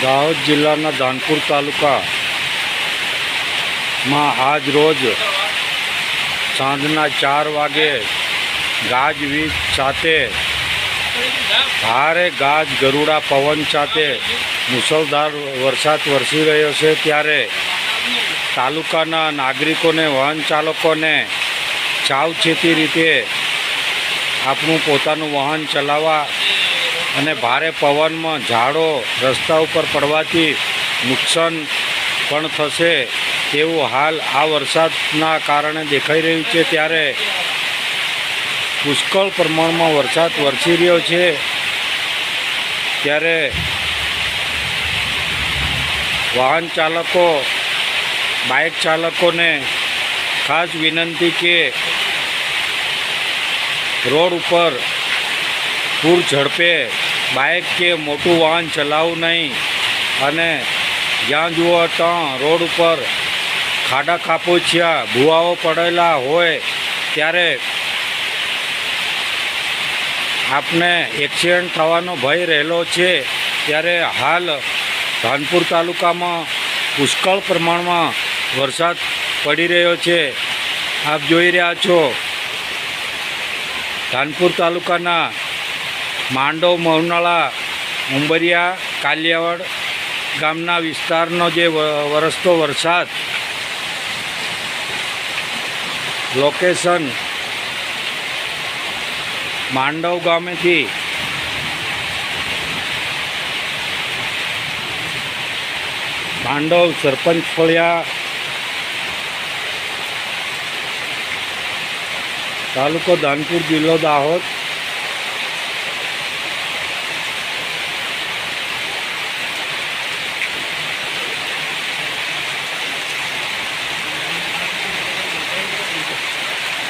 દાહોદ જિલ્લાના ધાનપુર તાલુકામાં આજ રોજ સાંજના 4 વાગે ગાજવીજ સાથે ભારે ગાજ ગરુડા પવન સાથે મુસળધાર વરસાદ વરસી રહ્યો છે ત્યારે તાલુકાના નાગરિકોને વાહન ચાલકોને સાવચેતી રીતે આપણું પોતાનું વાહન ચલાવવા અને ભારે પવનમાં ઝાડો રસ્તા ઉપર પડવાથી નુકસાન પણ થશે તેવું હાલ આ વરસાદના કારણે દેખાઈ રહ્યું છે ત્યારે પુષ્કળ પ્રમાણમાં વરસાદ વરસી રહ્યો છે ત્યારે વાહન ચાલકો બાઇક ચાલકોને ખાસ વિનંતી કે રોડ ઉપર પૂર ઝડપે બાઇક કે મોટું વાહન ચલાવવું નહીં અને જ્યાં જુઓ ત્યાં રોડ ઉપર ખાડા ખાબોચિયા ભૂવાઓ પડેલા હોય ત્યારે આપને એક્સિડન્ટ થવાનો ભય રહેલો છે ત્યારે હાલ ધાનપુર તાલુકામાં પુષ્કળ પ્રમાણમાં વરસાદ પડી રહ્યો છે। આપ જોઈ રહ્યા છો ધાનપુર તાલુકાના માંડવ મહુનાળા ઉંબરિયા કાલિયાવાડ ગામના વિસ્તારનો જે વરસતો વરસાદ લોકેશન માંડવ ગામેથી માંડવ સરપંચ ફળિયા તાલુકો ધાનપુર જિલ્લો દાહોદ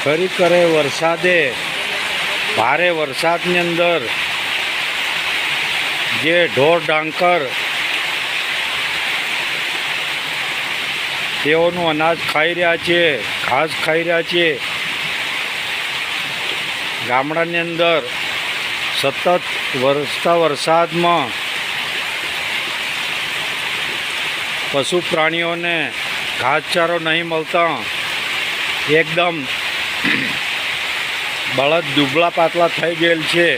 ખરેખર ભારે વરસાદની અંદર જે ઢોર ડાંકર તેઓનું અનાજ ખાઈ રહ્યા છે, ઘાસ ખાઈ રહ્યા છે। ગામડાની અંદર સતત વરસતા વરસાદમાં પશુ પ્રાણીઓને ઘાસચારો નહીં મળતા એકદમ બળદ દુબળા પાતળા થઈ ગયેલ છે।